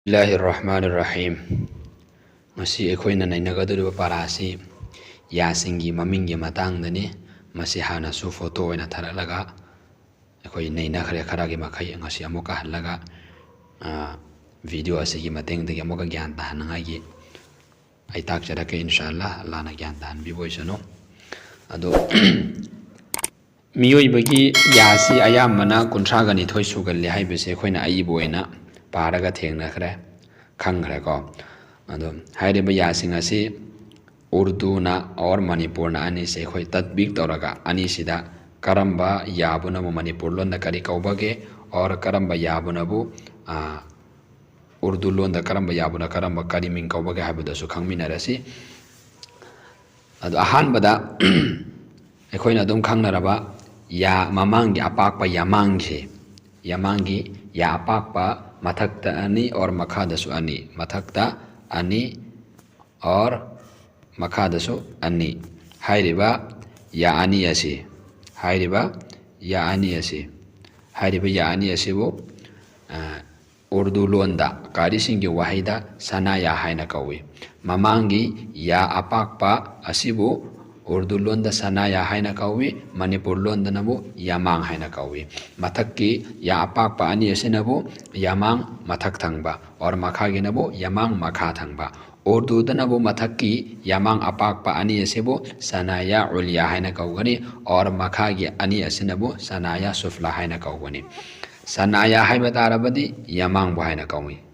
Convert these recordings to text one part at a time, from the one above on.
Bismillahirrahmanirrahim. Masi akhoi na nainagadu parasi ya singi mamingi matang dani masi hana su photo na tharalaga akhoi naina khare kharagi makai ngasi amuka halaga video asigi mateng dagi amuka gyan tahan ngai ai tak jara ke inshallah Allah na gyan tahan bi boisano ado miyoi bagi yasi ayam mana kuntraga ni thoi sugal le hai bese akhoi na ai boina paraga thengna khare khangre ko ado haire ba yasing asi urdu na or manipur na ani se khoi tatbik toraga ani sida karamba yabuna mo manipur lon da kari kaubage or karamba yabuna bu urdu lon da karamba yabuna karamba kari min kaubage habuda su khangmina rasi ado ahan bada akhoi na dum khangnaraba ya mamangi apakpa yamangi ya apakpa mathakta ani or makhadasu ani mathakta ani or makhadasu ani hairiba ya ani asi hairiba ya ani asi bo urdu londa kari singi wahida sanaya haina kawi mamangi ya apakpa asibu urdu londa sanaya haina kawi manipur londa nabu yamang haina kawi mathakki ya apakpa ani asinabu yamang mathak thangba or makhagi nabu yamang makha thangba urdu danabu mathakki yamang apakpa ani asibu sanaya ulya haina kawgani or makhagi ani asinabu sanaya sufla haina kawgani sanaya haiba tarabadi yamang bu haina kawi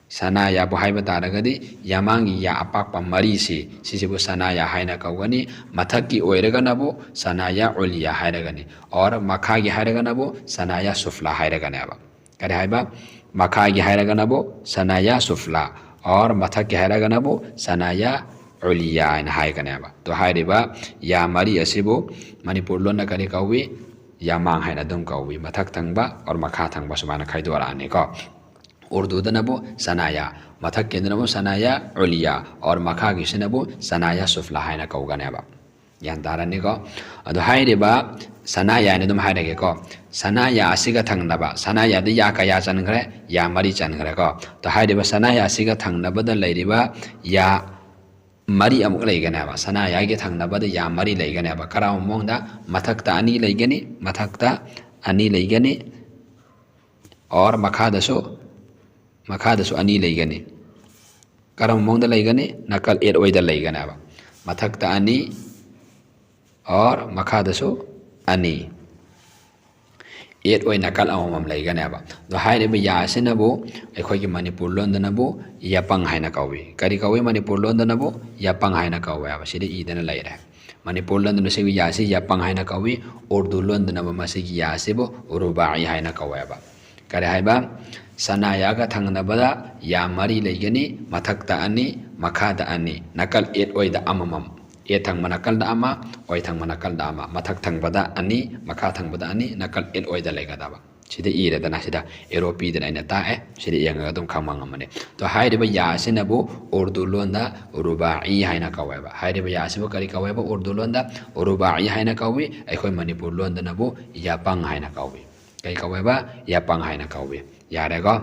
sanaya bu haiba taragadi yamangi ya apakpa mari sisibu sanaya haina kawgani mathakki oiraganabu sanaya ulya hairagani or makhagi hairaganabu sanaya sufla hairagani aba kare haiba makhagi hairaganabu sanaya sufla or mathakki hairaganabu sanaya ulya ina haigani aba to hairiba ya mari asibu manipur lona kare kawi yamang haina dum kawi mathak thangba or makha thangba sumana khaidora ani ko urdu danabu sanaya mathak kendanabu sanaya ulya or makha gisinabu sanaya sufla haina kaugane ba yan darani ko ado hairiba sanaya ni dum hairage ko sanaya asiga thangnaba sanaya de ya kaya changre ya mari changre ko to hairiba sanaya asiga thangnaba da leiriba ya mari amuk leigane ba sanaya ge thangnaba da ya mari leigane ba karaw mongda mathakta ani leigane or makhadasu ani leigane karam mongda leigane nakal er oida leigane ba mathakta ani or makhadasu ani er oi nakal amam leigane ba do haire ba ya sinabu ekhoi gi manipur londanabu yapang haina kawi kari kawi manipur londanabu yapang haina kawi ba sidi idana leire manipur londana se ya si yapang haina kawi urdu londana ba masigi ya sebo rubai haina kawi ba kare haiba sanaya ga thangnabada ya mari leigani mathakta ani makhada ani nakal et oida amamam et thang manakal da ama oi thang manakal da ama mathak thang bada ani makha thang bada ani nakal et oida leigada ba sida ire dana sida europe da ina ta sida yanga dum khamang amane to hairiba ya sinabu urdu londa rubai haina kaweba hairiba ya sibu kari kaweba urdu londa rubai haina kawi akhoi manipur londa nabu yapang haina kawi kai kaweba yapang haina kawi yare go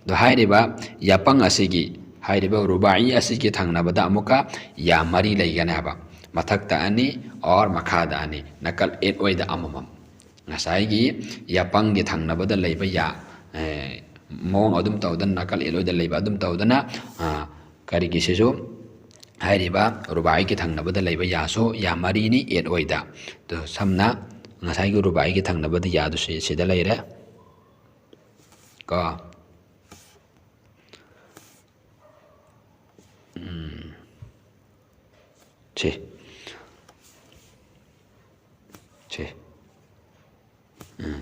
do hairiba yapang asigi hairiba rubai asigi thangnabada amuka ya mari leigane ba mathakta ani or makhada ani nakal et oida amamam ngasai gi yapang gi thangnabada leiba ya mong adum tawdan nakal et oida leiba adum tawdana kari gi sesu hairiba rubai gi thangnabada leiba ya so ya mari ni et oida to samna ngasai gi rubai gi thangnabada ya du sida leire ko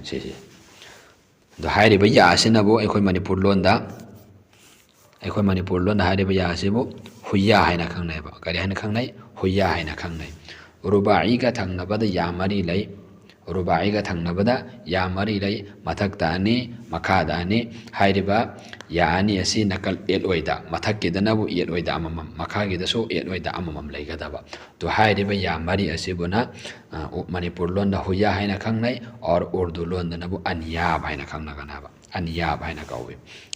si do hairiba ya sinabu akhoi manipur londa hairiba ya sibu huya haina khangnai ba kari haina khangnai huya haina khangnai rubai ga thangnabada ya mari lei rubai ga thangnabada ya mari lei mathakta ani makhada ani hairiba ya ani asi nakal et oida mathakki danabu et oida amamam makhagi daso et oida amamam leigadaba to hairiba ya mari asibuna manipur londa huya haina khangnai or urdu londa nabu anya haina khangna ganaba अनयाब हाइना कौवे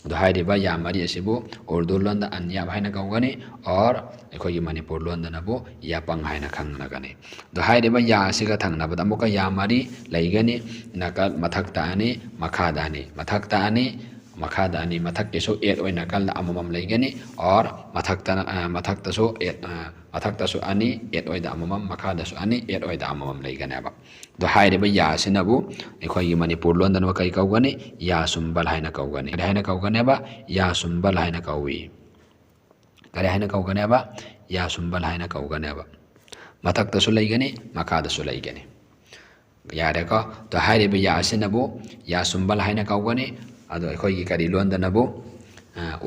दो हाइरिबा या मरी असिबु Urdu loan दा अनयाब हाइना कौगनी और अखोगी Manipur loan दा नबु यापंग हाइना खंगनगनी दो हाइरिबा या असिगा थंगनबदा अमुका या मरी लैगनी नकल मथक्ता अनि मखादा अनि मथक्ता अनि मखादा अनि मथक्केसु एट ओइ नकल अममम लैगनी और मथक्तसु एट मथक्तसु अनि एट ओइ दा अममम मखादसु अनि एट ओइ दा अममम लैगनेबा दो हाइरिबा या सिनबु अखोगी मणिपुर लोन दा कई कौगनी या सुंबल हाइना कौगनी करै हाइना कौगनेबा या सुंबल हाइना कौवी करै हाइना कौगनेबा या सुंबल हाइना कौगनेबा मथक्तसु लैगनी मखादसु लैगनी यारेको तो हाइरिबा या सिनबु या सुंबल हाइना कौगनी अदो अखोगी करी लोन दा नबु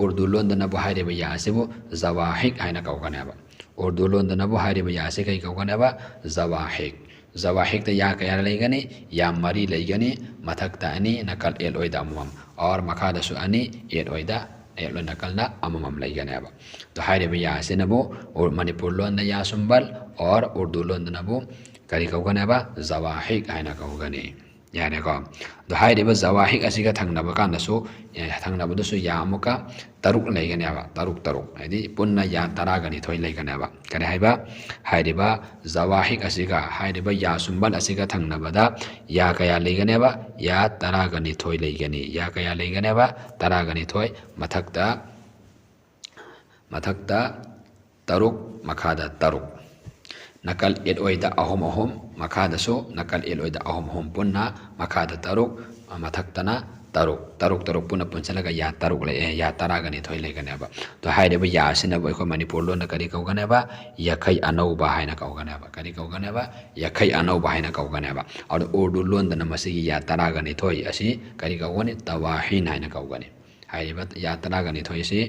उर्दू लोन दा नबु हाइरिबा या सिबु जवाहिक हाइना कौगनेबा उर्दू लोन दा नबु हाइरिबा या से कई कौगनेबा जवाहिक जवाहिक ता या कया लैगनी या मरी लैगनी मथक्ता अनि नकल एल ओइ दा अममम और मखादसु अनि एल ओइ दा एल ओइ नकल ना अममम लैगनेबा तो हाइरिबा या सिनबु और मणिपुर लोन दा या सुंबल और उर्दू लोन दा नबु करी कौगनेबा जवाहिक हाइना कौगनी यानेको दो हाइरिबा जवाहिक असिगा थंगनबा कानसु थंगनबदसु या अमुका तरुक लैगनेबा तरुक तरुक हाइदि पुन्ना या तरागनी थोइ लैगनेबा करै हाइबा हाइरिबा जवाहिक असिगा हाइरिबा या सुंबल असिगा थंगनबदा या कया लैगनेबा या तरागनी थोइ लैगनी या कया लैगनेबा तरागनी थोइ मथक्ता तरुक मखादा तरुक नकल एट ओइदा अहोम अहोम मखादसु नकल एट ओइदा अहोम अहोम पुन्ना मखादा तरुक मथक्तना तरुक तरुक तरुक पुन्ना पुंचलगा या तरुक ले या तरागनी थोइ लैगनेबा तो हाइरिबा या सिनबु अखो मणिपुर लोन करी कौगनेबा यखै अनौबा हाइना कौगनेबा करी कौगनेबा यखै अनौबा हाइना कौगनेबा और उर्दू लोन दा मसिगी या तरागनी थोइ असि करी कौगनी तवाहिन हाइना कौगनी हाइरिबा या तरागनी थोइ असि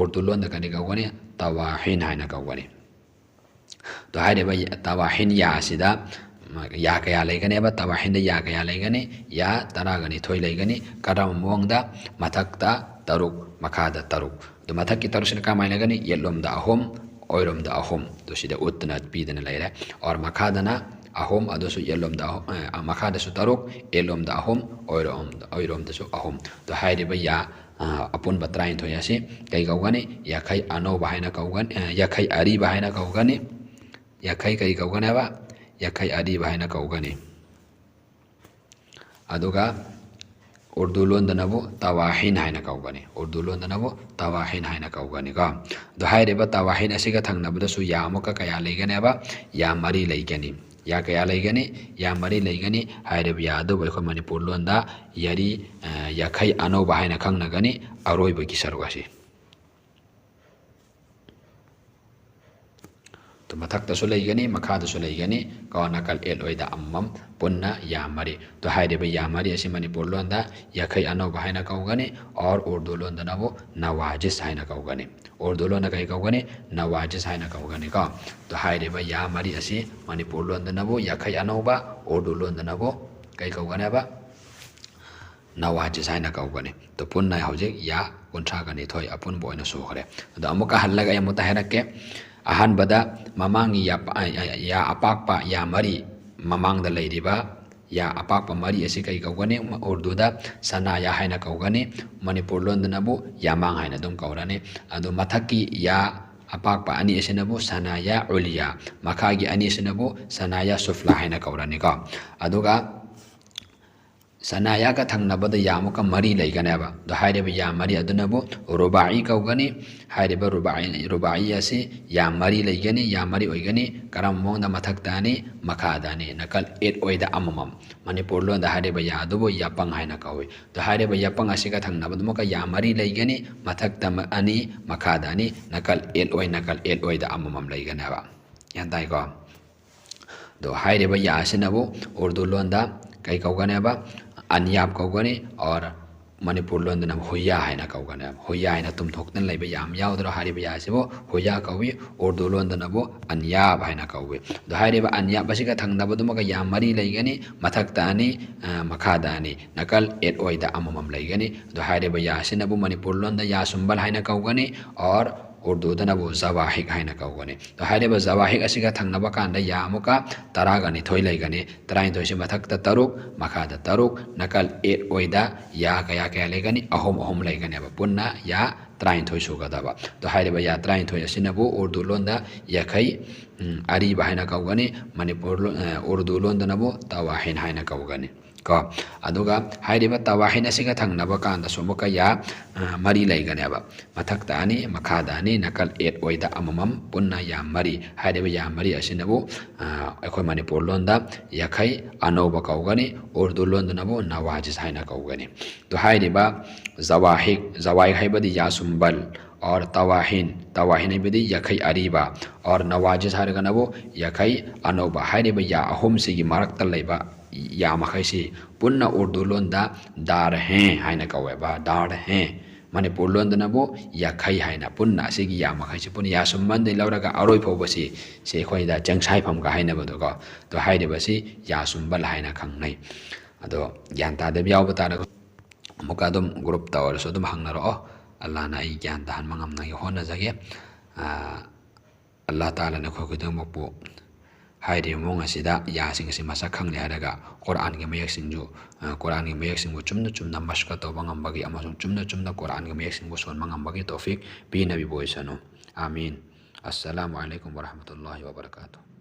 उर्दू लोन दा करी कौगनी तवाहिन हाइना कौगनी तो हाइरिबा तवाहिन या सिदा या कया लैगनेबा तवाहिन या कया लैगनी या तरागनी थोइ लैगनी करम मोंगदा मथक्ता तरुक मखादा तरुक तो मथक की तरुक से कमाइ लैगनी येलोम दा अहोम ओइरोम दा अहोम तो सिदा उतना पीदन लैरे और मखादना अहोम अदोसु येलोम दा मखादसु तरुक येलोम दा अहोम ओइरोम दसु अहोम तो हाइरिबा या अपुन बत्राइन थोइ असि कई कौगनी यखै अनौबा हाइना कौगनी यखै अरिबा हाइना कौगनी यखै कई कौगनेबा यखै अरिबा हाइना कौगनी अदुगा उर्दू लोन दा नबु तवाहिन हाइना कौगनी उर्दू लोन दा नबु तवाहिन हाइना कौगनी को दो हाइरिबा तवाहिन असिगा थंगनबदसु या अमुका कया लैगनेबा या मरी लैगनी या कया लैगनी या मरी लैगनी हाइरिबा या दो अखो मणिपुर लोन दा यरी यखै अनौबा हाइना खंगनगनी अरोइबगी सरुगासी तो मथक्तसु लैगनी मखादसु लैगनी को नकल एल ओइदा अममम पुन्ना या मरी तो हाइरिबा या मरी असि मणिपुर लोन दा यखै अनौबा हाइना कौगनी और उर्दू लोन दा नबु नवाजिस हाइना कौगनी उर्दू लोन कई कौगनी नवाजिस हाइना कौगनी को तो हाइरिबा या मरी असि मणिपुर लोन दा नबु यखै अनौबा उर्दू लोन दा नबु कई कौगनेबा नवाजिस हाइना कौगनी तो पुन्ना हौजिक या कुंथ्रागनी थोइ अपुन बोइना सुखरे तो अमुका हल्लगा यमुता हेरके अहनबदा ममांगी या अपाकपा या मरी ममांग दा लैरिबा या अपाकपा मरी असि कई कौगनी उर्दू दा सनाया हाइना कौगनी मणिपुर लोन दा नबु यामांग हाइना दुम कौरनी अदु मथकी या अपाकपा अनि असिनबु सनाया उलिया मखागी अनि असिनबु सनाया सुफला हाइना कौरनी को अदुगा सनाया का थंगनबदा या अमुका मरी लैगनेबा दो हाइरिबा या मरी अदुनबु रुबाई कौगनी हाइरिबा रुबाई असि या मरी लैगनी या मरी ओइगनी करम मोंदा मथक्तानी मखादानी नकल एट ओइदा अममम मणिपुर लोन दा हाइरिबा या अदुबु यापंग हाइना कौइ तो हाइरिबा यापंग असिगा थंगनबदा मुका या मरी लैगनी मथक्ता अनि मखादानी नकल एट ओइदा अममम लैगनेबा यांताइ को दो हाइरिबा या असिनबु उर्दू लोन दा कई कौगनेबा अनयाब कौगनी और मणिपुर लोन दा हुया हाइना कौगने हुया हाइना तुम थोक्तन लैबा याम याउदरो हारिबा यासिबो हुया कौवी उर्दू लोन दा नबो अनयाब हाइना कौवी दो हारिबा अनयाब बसिगा थंगनबदुमगा याम मरी लैगनी मथक्ता अनि मखादा अनि नकल एट ओइदा अममम लैगनी दो हारिबा यासिनबु मणिपुर लोन दा या सुंबल हाइना कौगनी और उर्दूदनबु जवाहिक हाइना कौगनी तो हाइरेबा जवाहिक असिगा थंगनबा कांदा या अमुका तरागा निथोय लैगनी तराइथोय से मथक्ता तरुक मखादा तरुक नकल 8 ओइदा या कया कया लैगनी अहोम अहोम लैगनी पुन्ना या तराइथोय सुगदबा तो हाइरेबा या तराइथोय असिनबु उर्दू लोंदा यखै अरीबा हाइना कौगनी मणिपुर उर्दू लोंदनबु तवाहिन हाइना कौगनी को अदुगा हाइरिबा तवाहिन असिगा थंगनबा कांदा सुमुका या मरी लैगनेबा मथक्ता अनि मखादा अनि नकल 8 ओइदा अममम पुन्ना या मरी हाइरिबा या मरी असिनबु अखोय मणिपुर लोंदा यखै अनोबा कौगनी उर्दू लोंदनबु नवाजिस हाइना कौगनी तो हाइरिबा जवाहिक हाइबदी यासुम्बल और तवाहिन हाइबदी यखै अरीबा और नवाजिस हाइरगनबु यखै अनोबा हाइरिबा या अहुम सिगी मरक्ता लैबा या मखैसी पुन्ना उर्दू लोंदा दार हैं हाइना कौवेबा दार हैं मणिपुर लोंदनबु यखै हाइना पुन्ना सिगी या मखैसी पुन्ना या सुम्बन्दै लौरगा अरोय फौबसी से खोइदा जंगसाइ फमका हाइनबदुको तो हाइरिबसी या सुम्बल हाइना खंगनै अदो ज्ञान तादब यावबा तारग मुका अदुम ग्रुप तवरसु अदुम हंगनरो अल्लाह ना आई ज्ञान ताहन मंगमनागी होनजगे अल्लाह ताला ना खोखुदमपु हाइरे मोंग असिदा यासिंग असि मसा खंगले हारगा कुरान के मयक्सिंजु कुरान के मयक्सिंगु चुमना चुमना मस्का तोबा ngambagi amasung chumna chumna Quran के मयक्सिंगु सोन ngambagi तौफीक बी नबी बोयसनो आमीन अस्सलामु अलैकुम वरहमतुल्लाहि वबरकातुहू।